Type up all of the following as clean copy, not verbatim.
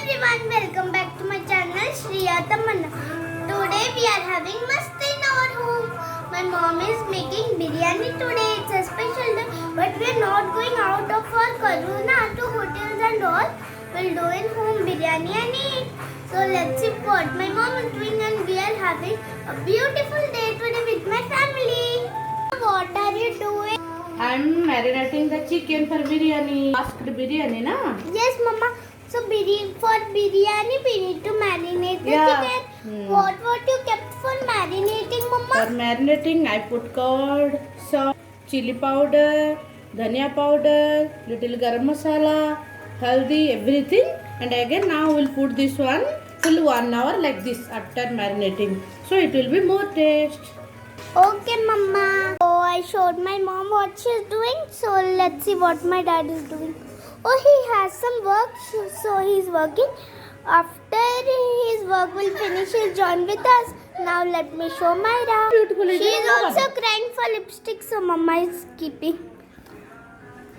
everyone, welcome back to my channel Shriya Tamanna. Today we are having masti in our home. My mom is making biryani today. It's a special day, but we are not going out of our Karuna to hotels and all. We'll do in home biryani and eat. So let's see what my mom is doing, and we are having a beautiful day today with my family. What are you doing? I'm marinating the chicken for biryani. Asked biryani, na? Yes, Mama. So for biryani, we need to marinate the chicken. What you kept for marinating, Mama? For marinating, I put curd, salt, chili powder, dhania powder, little garam masala, haldi, everything. And again, now we'll put this one full 1 hour like this after marinating. So it will be more taste. Okay, Mama. So I showed my mom what she's doing. So let's see what my dad is doing. Oh, he has some work, so he's working. After his work will finish, he'll join with us. Now let me show Myra. Beautiful. She's also crying for lipstick, so Mama is keeping.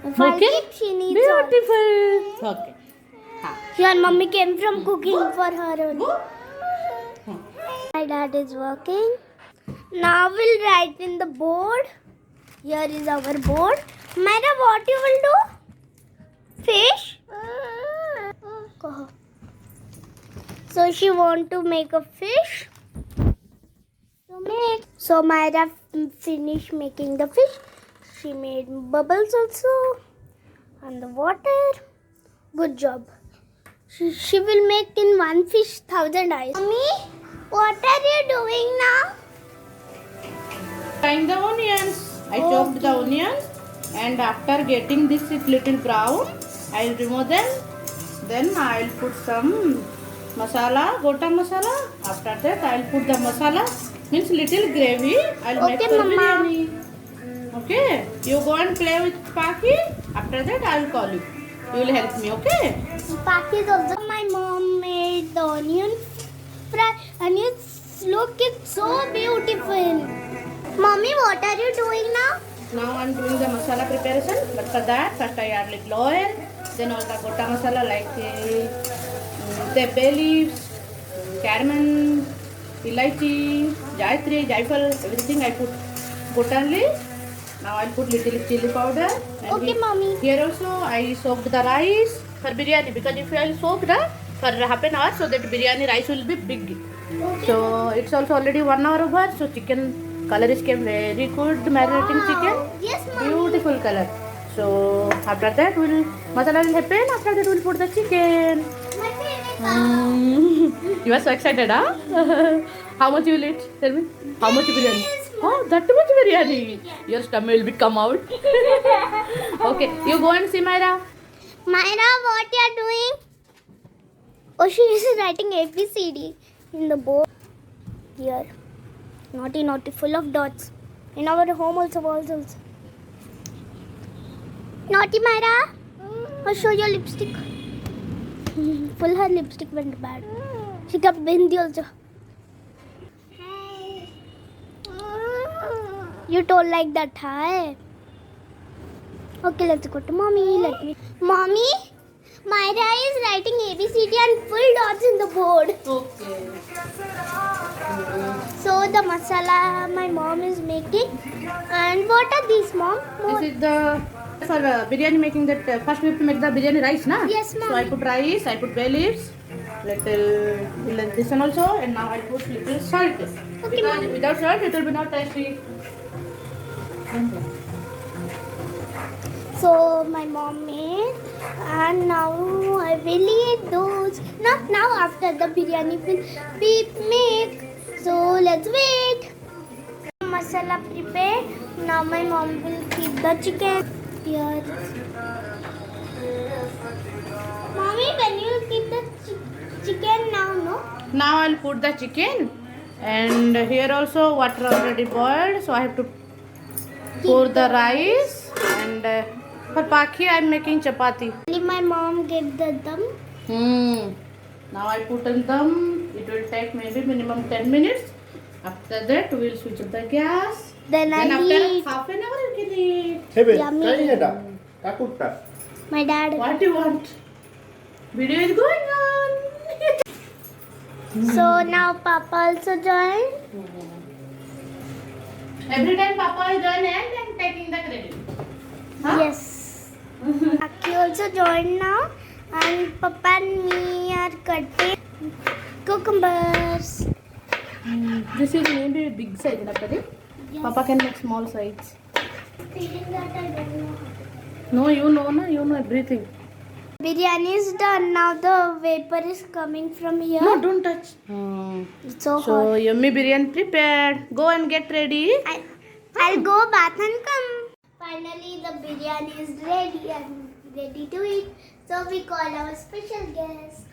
If I Okay. keep, she needs Beautiful. Okay. Your mummy came from cooking for her only. My dad is working. Now we'll write in the board. Here is our board. Myra, what you will do? Fish? So she want to make a fish. So Myra finished making the fish. She made bubbles also on the water. Good job. She will make in one fish 1,000 eyes. Mommy, what are you doing now? Frying the onions. I chopped the onions, and after getting this little brown, I'll remove them. Then I'll put some masala, gota masala. After that, I'll put the masala, means little gravy. I'll make Okay, for Mama. biryani. Okay, you go and play with Paki. After that, I'll call you. You will help me, okay? Paki is also. My mom made the onion fry. Onions look it's so beautiful. Mommy, what are you doing now? Now I'm doing the masala preparation, but for that first I add little oil, then all the gota masala like the bay leaves, cardamom, ilaichi, jayatri, jaifal, everything I put gotally. Now I'll put little chili powder. And Okay, Mommy. Here also I soaked the rice for biryani, because if I'll soak the for half an hour, so that biryani rice will be big. So it's also already 1 hour over, so chicken color is came very good, marinating chicken. Yes, Mommy. Beautiful color. So after that masala will happen. After that we'll put the chicken. My favorite. You are so excited, huh? How much you will eat? Tell me. How much biryani? Oh, that much biryani. Your stomach will be come out. Okay, you go and see Myra. Myra, what you are doing? Oh, she is writing ABCD in the board. Here. Naughty, naughty, full of dots. In our home also, walls also. Naughty Myra. I'll show your lipstick. Full her lipstick went bad. She kept bindi also. You told like that, hi? Okay, let's go to mommy. Mommy, Myra is writing ABCD and full dots in the board. Okay. So the masala my mom is making. And what are these, Mom? This is the for biryani making that first we have to make the biryani rice, na? Yes, ma'am. So I put rice, I put bay leaves, little this one also, and now I put little salt. Because ma'am. without salt it will be not tasty. So my mom made, and now I will eat those. Not now, after the biryani will be made. So let's wait. Masala prepared. Now my mom will keep the chicken here. Mommy, when you keep the chicken now, no? Now I'll put the chicken, and here also water already boiled, so I have to pour the rice. And for Paki I'm making chapati. Only my mom gave the dum. Now I put in them. It will take maybe minimum 10 minutes. After that we'll switch off the gas. Then Then I after eat. half an hour you can eat. Hebe, Yummy. kain ada? Takut tak? My dad. What do you want? Video is going on. So now Papa also joined. Every time Papa is joining and then taking the credit. Huh? Yes. Aki also joined now, and Papa and me are cutting cucumbers. This is maybe big size, na Pradeep? Yes. Papa can make small size. Feeling that I don't know. No, you know, na? You know everything. Biryani is done. Now the vapor is coming from here. No, don't touch. It's so So, hot. yummy biryani prepared. Go and get ready. I'll go bath and come. Finally, the biryani is ready and ready to eat. So we call our special guest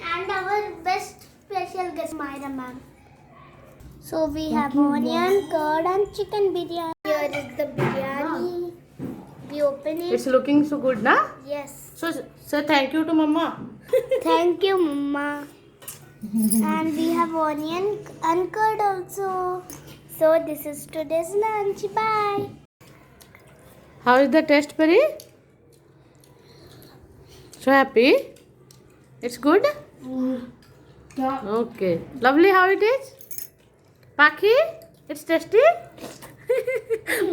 and our best special guest, Myra ma'am. So we have onion, curd, and chicken biryani. Here is the biryani. We open it. It's looking so good, na? Yes. So, say thank you to Mama. Thank you, Mama. And we have onion and curd also. So this is today's lunch. Bye. How is the taste, Pari? So happy? It's good? Okay. Lovely how it is? Paki? It's tasty?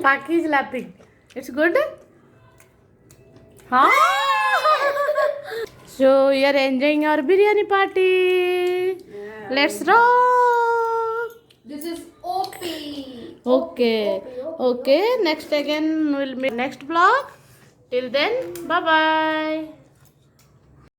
Paki is laughing. It's good? Huh? So we are enjoying our biryani party. Yeah. Let's roll. This is OP. Okay. Okay. Next again we'll meet next vlog. Till then, bye bye.